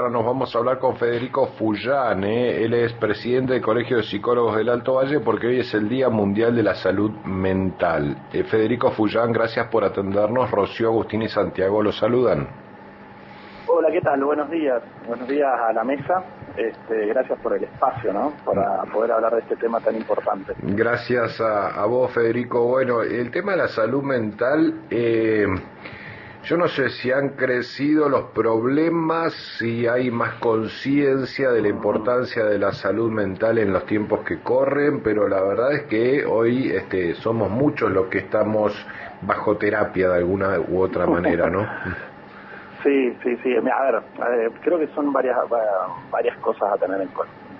Ahora nos vamos a hablar con Federico Fullane. Él es presidente del Colegio de Psicólogos del Alto Valle, porque hoy es el Día Mundial de la Salud Mental. Federico Fullane, gracias por atendernos. Rocío, Agustín y Santiago los saludan. Hola, ¿qué tal? Buenos días. Buenos días a la mesa. Gracias por el espacio, ¿no? Para poder hablar de este tema tan importante. Gracias a vos, Federico. Bueno, el tema de la salud mental, yo no sé si han crecido los problemas, si hay más conciencia de la importancia de la salud mental en los tiempos que corren, pero la verdad es que hoy somos muchos los que estamos bajo terapia de alguna u otra manera, ¿no? Sí. A ver, creo que son varias cosas a tener en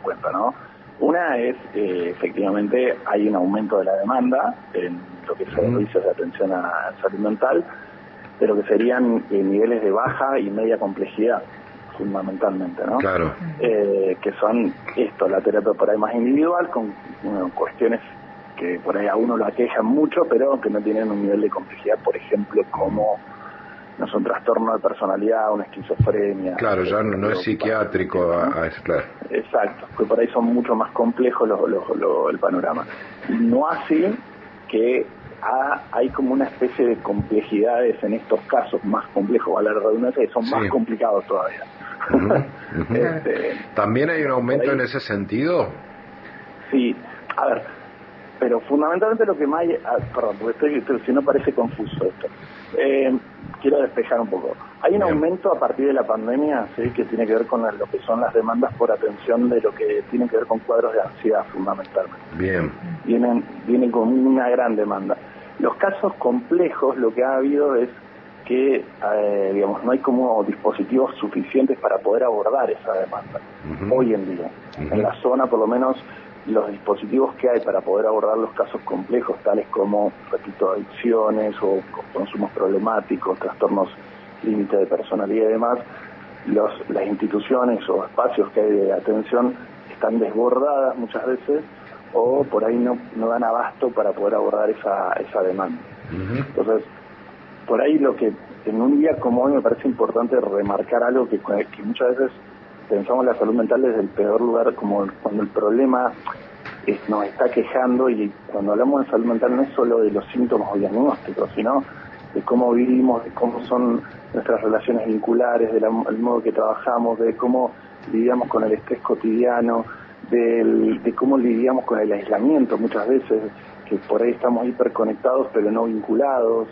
cuenta, ¿no? Una es, efectivamente, hay un aumento de la demanda en lo que son servicios de atención a salud mental, pero que serían niveles de baja y media complejidad, fundamentalmente, ¿no? Claro. Que son la terapia por ahí más individual, con cuestiones que por ahí a uno lo aquejan mucho, pero que no tienen un nivel de complejidad, por ejemplo, como no son trastorno de personalidad, una esquizofrenia. Claro, ya no es psiquiátrico, claro. Exacto, que por ahí son mucho más complejos el panorama. No así que hay como una especie de complejidades en estos casos más complejos, vale la redundancia, que son más complicados todavía. ¿También hay un aumento en ese sentido? Sí, a ver, pero fundamentalmente lo que más hay... perdón, porque si no parece confuso esto. Quiero despejar un poco. Hay un aumento a partir de la pandemia, ¿sí?, que tiene que ver con lo que son las demandas por atención de lo que tiene que ver con cuadros de ansiedad, fundamentalmente. Bien. Vienen con una gran demanda. Los casos complejos, lo que ha habido es que, no hay como dispositivos suficientes para poder abordar esa demanda, hoy en día. En la zona, por lo menos, los dispositivos que hay para poder abordar los casos complejos, tales como, repito, adicciones o consumos problemáticos, trastornos límite de personalidad y demás, las instituciones o espacios que hay de atención están desbordadas muchas veces, o por ahí no dan abasto para poder abordar esa demanda. Entonces, por ahí lo que en un día como hoy me parece importante remarcar algo que muchas veces pensamos la salud mental desde el peor lugar, como cuando el problema nos está quejando, y cuando hablamos de salud mental no es solo de los síntomas o diagnósticos, sino de cómo vivimos, de cómo son nuestras relaciones vinculares, del modo que trabajamos, de cómo lidiamos con el estrés cotidiano, de cómo lidiamos con el aislamiento muchas veces, que por ahí estamos hiperconectados pero no vinculados,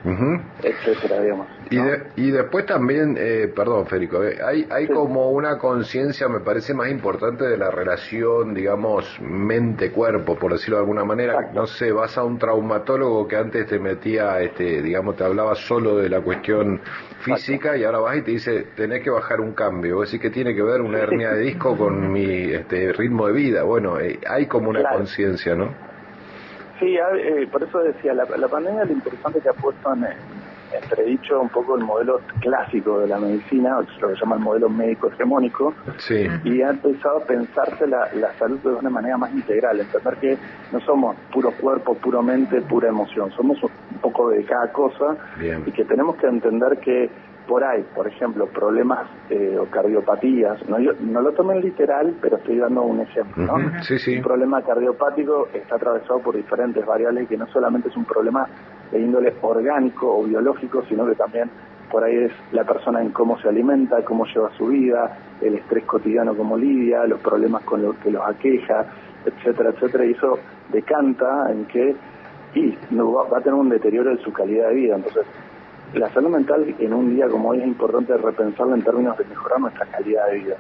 etcétera, digamos, ¿no? Y después también, perdón, Federico, hay como una conciencia, me parece, más importante de la relación, digamos, mente-cuerpo, por decirlo de alguna manera. Exacto. No sé, vas a un traumatólogo que antes te metía, te hablaba solo de la cuestión física. Exacto. Y ahora vas y te dice, tenés que bajar un cambio. Vos decís, que tiene que ver una hernia de disco con mi ritmo de vida. Bueno, hay como una conciencia, ¿no? Sí, por eso decía, la pandemia, lo interesante que ha puesto en entredicho un poco el modelo clásico de la medicina, lo que llama el modelo médico hegemónico, y ha empezado a pensarse la salud de una manera más integral, entender que no somos puro cuerpo, puro mente, pura emoción, somos un poco de cada cosa. Bien. Y que tenemos que entender que por ahí, por ejemplo, problemas o cardiopatías, no lo tomen literal, pero estoy dando un ejemplo, ¿no? Un problema cardiopático está atravesado por diferentes variables, que no solamente es un problema de índole orgánico o biológico, sino que también por ahí es la persona en cómo se alimenta, cómo lleva su vida, el estrés cotidiano cómo lidia, los problemas con los que los aqueja, etcétera, etcétera, y eso decanta en que va a tener un deterioro de su calidad de vida. Entonces, la salud mental en un día como hoy es importante repensarla en términos de mejorar nuestra calidad de vida,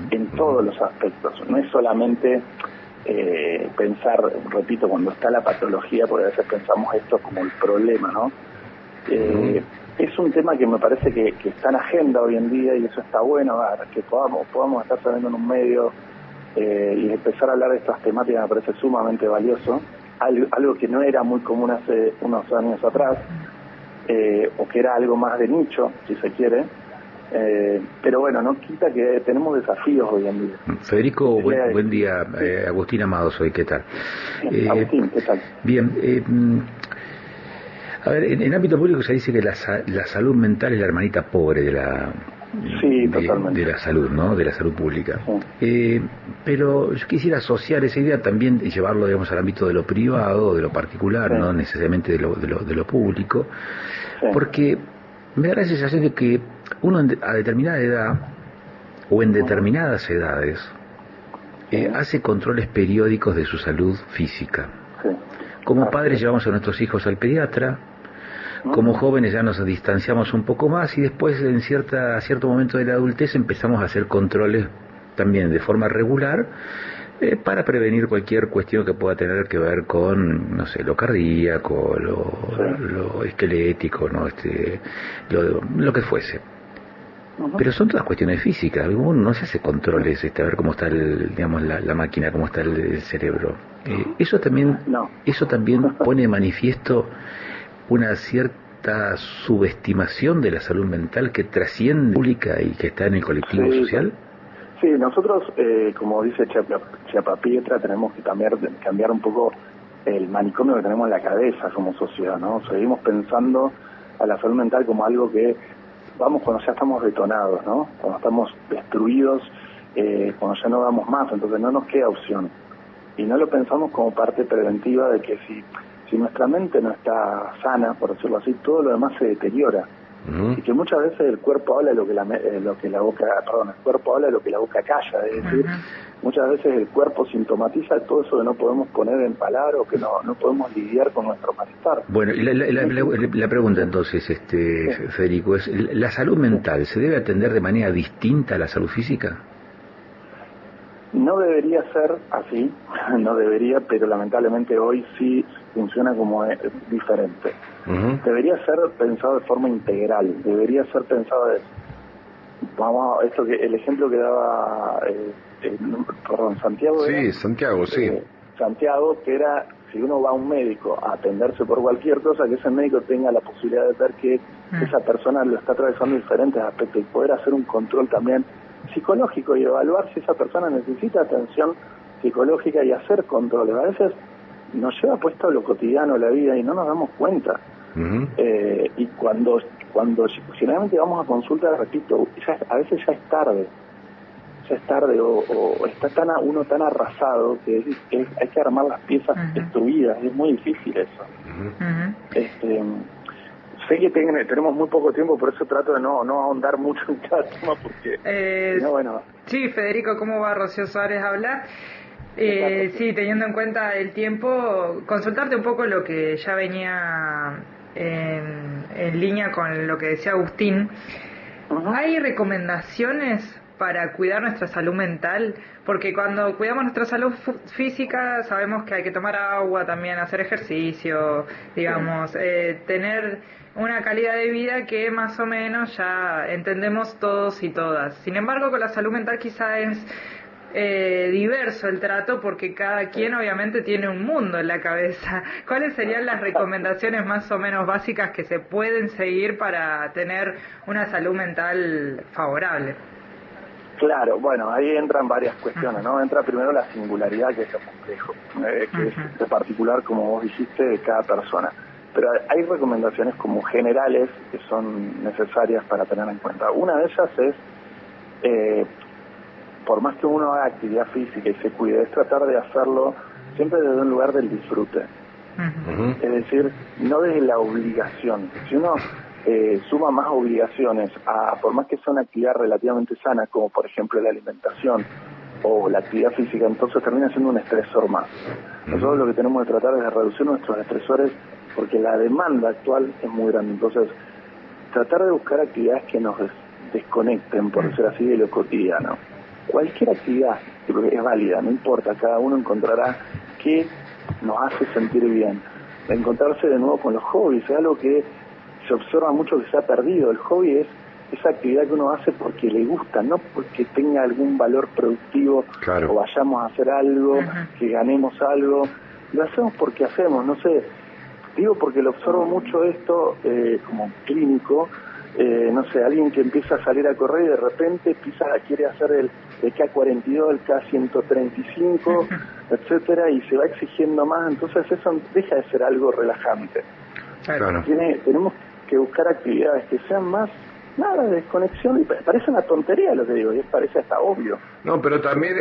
en todos los aspectos. No es solamente pensar, repito, cuando está la patología, porque a veces pensamos esto como el problema, ¿no? Es un tema que me parece que está en agenda hoy en día, y eso está bueno, que podamos estar saliendo en un medio y empezar a hablar de estas temáticas. Me parece sumamente valioso, algo que no era muy común hace unos años atrás, o que era algo más de nicho, si se quiere, pero bueno, no quita que tenemos desafíos hoy en día. Federico, buen día. Agustín Amado soy, ¿qué tal? Agustín, ¿qué tal? Bien, a ver, en el ámbito público se dice que la salud mental es la hermanita pobre de de la salud, ¿no? De la salud pública. Sí. Pero yo quisiera asociar esa idea también y llevarlo, digamos, al ámbito de lo privado, de lo particular, no necesariamente de lo público, porque me da la sensación de que uno a determinada edad o en determinadas edades hace controles periódicos de su salud física. Como padres llevamos a nuestros hijos al pediatra. Como jóvenes ya nos distanciamos un poco más y después en cierto momento de la adultez empezamos a hacer controles también de forma regular para prevenir cualquier cuestión que pueda tener que ver con, no sé, lo cardíaco, lo esquelético, ¿no? Lo que fuese. Pero son todas cuestiones físicas. Uno no se hace controles a ver cómo está digamos la máquina, cómo está el cerebro. Eso también pone de manifiesto una cierta subestimación de la salud mental que trasciende pública y que está en el colectivo social. Sí, nosotros, como dice Chiapapietra, tenemos que cambiar un poco el manicomio que tenemos en la cabeza como sociedad, ¿no? Seguimos pensando a la salud mental como algo que vamos cuando ya estamos detonados, ¿no? Cuando estamos destruidos, cuando ya no damos más, entonces no nos queda opción. Y no lo pensamos como parte preventiva de que si nuestra mente no está sana, por decirlo así, todo lo demás se deteriora. Y que muchas veces el cuerpo habla el cuerpo habla lo que la boca calla, es decir, muchas veces el cuerpo sintomatiza todo eso que no podemos poner en palabras o que no podemos lidiar con nuestro malestar. Bueno, y la pregunta entonces, Federico, es, ¿la salud mental se debe atender de manera distinta a la salud física? No debería ser así, no debería, pero lamentablemente hoy sí funciona como diferente. Debería ser pensado de forma integral, debería ser pensado el ejemplo que daba Santiago. Santiago, que era, si uno va a un médico a atenderse por cualquier cosa, que ese médico tenga la posibilidad de ver que esa persona lo está atravesando diferentes aspectos y poder hacer un control también psicológico y evaluar si esa persona necesita atención psicológica y hacer controles. A veces nos lleva puesto a lo cotidiano la vida y no nos damos cuenta. Y cuando generalmente vamos a consulta, repito, a veces ya es tarde o está uno tan arrasado que hay que armar las piezas destruidas, es muy difícil eso. Sé que tenemos muy poco tiempo, por eso trato de no ahondar mucho en cada tema, porque bueno. Sí, Federico, ¿cómo va? Rocío Suárez habla. Sí, teniendo en cuenta el tiempo, consultarte un poco lo que ya venía en línea con lo que decía Agustín. ¿Hay recomendaciones para cuidar nuestra salud mental? Porque cuando cuidamos nuestra salud física sabemos que hay que tomar agua también, hacer ejercicio, digamos, tener una calidad de vida que más o menos ya entendemos todos y todas. Sin embargo, con la salud mental quizá es diverso el trato porque cada quien obviamente tiene un mundo en la cabeza. ¿Cuáles serían las recomendaciones más o menos básicas que se pueden seguir para tener una salud mental favorable? Claro, bueno, ahí entran varias cuestiones, ¿no? Entra primero la singularidad, que es lo complejo, que es particular, como vos dijiste, de cada persona. Pero hay recomendaciones como generales que son necesarias para tener en cuenta. Una de ellas es, por más que uno haga actividad física y se cuide, es tratar de hacerlo siempre desde un lugar del disfrute. Es decir, no desde la obligación. Si uno suma más obligaciones, por más que sea una actividad relativamente sana, como por ejemplo la alimentación o la actividad física, entonces termina siendo un estresor más. Nosotros lo que tenemos que tratar es de reducir nuestros estresores porque la demanda actual es muy grande. Entonces, tratar de buscar actividades que nos desconecten, por decir así, de lo cotidiano. Cualquier actividad es válida, no importa, cada uno encontrará qué nos hace sentir bien. Encontrarse de nuevo con los hobbies, es algo que se observa mucho que se ha perdido. El hobby es esa actividad que uno hace porque le gusta, no porque tenga algún valor productivo, o vayamos a hacer algo, que ganemos algo. Lo hacemos porque hacemos, no sé, digo porque lo observo mucho esto como clínico. No sé, alguien que empieza a salir a correr y de repente quiere hacer el K42, el K135, etcétera, y se va exigiendo más, entonces eso deja de ser algo relajante. Tenemos que buscar actividades que sean más nada de desconexión, y parece una tontería lo que digo, y parece hasta obvio. No, pero también,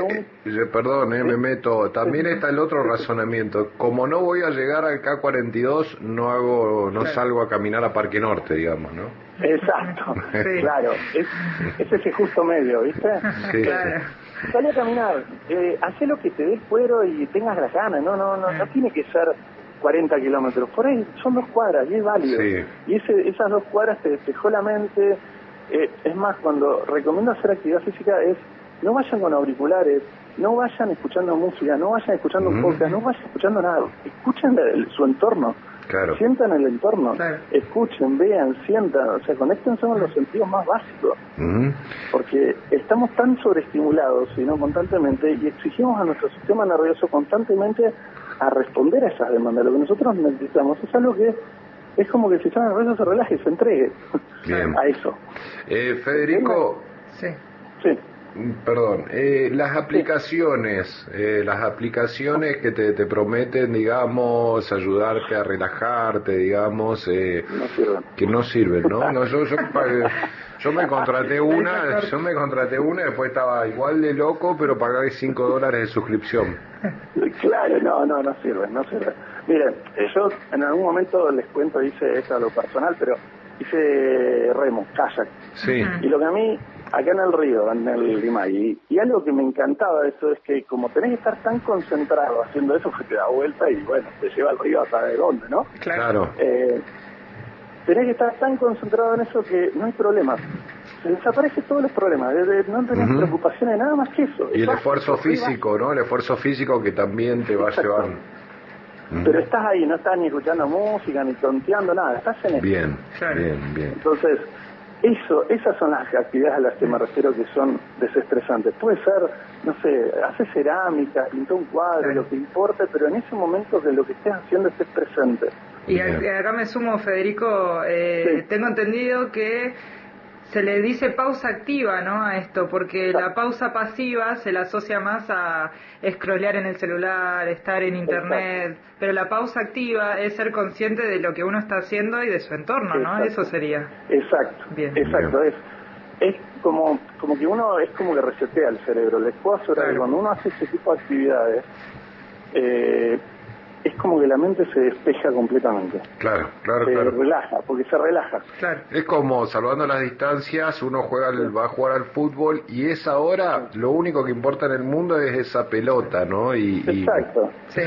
perdón, me meto, también está el otro razonamiento. Como no voy a llegar al K42, no salgo a caminar a Parque Norte, digamos, ¿no? Exacto, claro, es ese justo medio, ¿viste? Sí. Claro. Salí a caminar, hacé lo que te dé el cuero y tengas las ganas, no tiene que ser 40 kilómetros, por ahí son 2 cuadras y es válido. Sí. Y esas 2 cuadras te despejó la mente. Es más, cuando recomiendo hacer actividad física es, no vayan con auriculares, no vayan escuchando música, no vayan escuchando un podcast, no vayan escuchando nada, escuchen su entorno. Claro. Sientan el entorno, claro. Escuchen, vean, sientan, o sea, conéctense con los sentidos más básicos, porque estamos tan sobreestimulados, sino constantemente, y exigimos a nuestro sistema nervioso constantemente a responder a esas demandas. Lo que nosotros necesitamos es algo que es como que el sistema nervioso se relaje y se entregue a eso. Federico. Sí. Sí. Perdón, las aplicaciones que te prometen, digamos, ayudarte a relajarte, digamos, que no sirven, ¿no? No, yo me contraté una, y después estaba igual de loco, pero pagué $5 de suscripción. Claro, no sirven. Miren, yo en algún momento les cuento, hice esto a lo personal, pero hice remo, kayak. Sí. Y lo que a mí, acá en el río, en el Limay, y algo que me encantaba de eso es que como tenés que estar tan concentrado haciendo eso, que te da vuelta y bueno, te lleva al río hasta de dónde, ¿no? Claro. Tenés que estar tan concentrado en eso que no hay problemas. Se desaparecen todos los problemas, no tenés preocupaciones, nada más que eso. Y el esfuerzo físico, ¿no? El esfuerzo físico que también te va llevando. Pero estás ahí, no estás ni escuchando música, ni tonteando, nada, estás en eso. Bien. Entonces, esas son las actividades a las que me refiero que son desestresantes. Puede ser, no sé, hacer cerámica, pintar un cuadro, lo que importe, pero en ese momento que lo que estés haciendo estés presente. Y acá me sumo, Federico, tengo entendido que se le dice pausa activa, ¿no?, a esto, porque la pausa pasiva se la asocia más a scrollear en el celular, estar en internet, pero la pausa activa es ser consciente de lo que uno está haciendo y de su entorno, ¿no? Eso sería. Exacto. Bien. Exacto. Es como que uno es como que resetea el cerebro. Les puedo asegurar que cuando uno hace ese tipo de actividades, es como que la mente se despeja completamente. Claro. Relaja, porque se relaja. Claro. Es como, salvando las distancias, uno va a jugar al fútbol y esa hora lo único que importa en el mundo es esa pelota, ¿no? Exacto. Sí.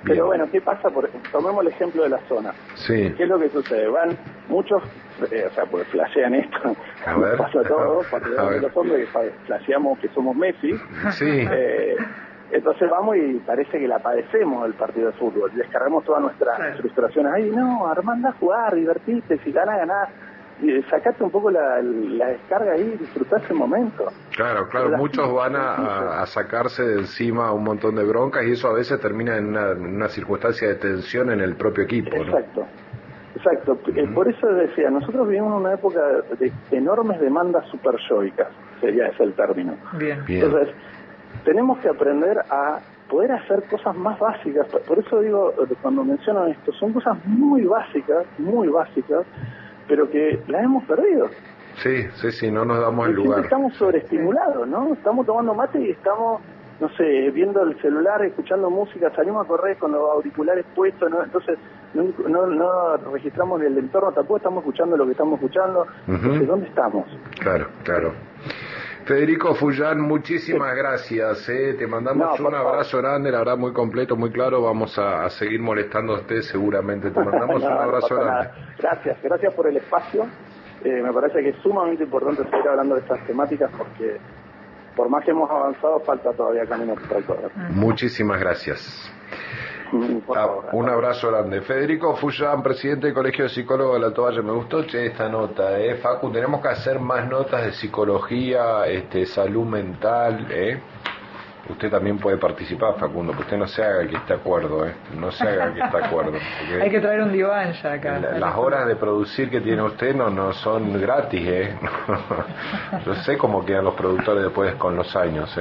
Pero bueno, ¿qué pasa? Tomemos el ejemplo de la zona. Sí. ¿Qué es lo que sucede? Van muchos, pues flashean esto, pasa todo, porque los hombres flasheamos que somos Messi. Sí. Entonces vamos y parece que la padecemos el partido de fútbol, descargamos todas nuestras frustraciones. Ay, no, Armando, a jugar, divertite, si ganás, y sacate un poco la descarga ahí y disfrutá ese momento. Claro, muchos van a sacarse de encima un montón de broncas y eso a veces termina en una circunstancia de tensión en el propio equipo, ¿no? Exacto. Por eso decía, nosotros vivimos en una época de enormes demandas superyoicas, sería ese el término. Bien. Entonces, tenemos que aprender a poder hacer cosas más básicas. Por eso digo, cuando menciono esto, son cosas muy básicas, pero que las hemos perdido. Sí, no nos damos el lugar. Estamos sobreestimulados, ¿no? Estamos tomando mate y estamos, no sé, viendo el celular, escuchando música, salimos a correr con los auriculares puestos, ¿no? Entonces no registramos el entorno, tampoco estamos escuchando lo que estamos escuchando. Entonces, ¿dónde estamos? Claro. Federico Fullán, muchísimas gracias. Te mandamos un abrazo grande, la verdad muy completo, muy claro. Vamos a seguir molestando a usted seguramente. Te mandamos un abrazo grande. Gracias por el espacio. Me parece que es sumamente importante seguir hablando de estas temáticas porque por más que hemos avanzado, falta todavía camino por recorrer. Muchísimas gracias. Un abrazo grande. Federico Fullán, presidente del Colegio de Psicólogos de la Toalla. Me gustó esta nota, Facu. Tenemos que hacer más notas de psicología, salud mental, Usted también puede participar, Facundo, que usted no se haga que esté de acuerdo, No se haga que esté de acuerdo. Hay que traer un diván ya acá. Las horas de producir que tiene usted no son gratis, Yo sé cómo quedan los productores después con los años,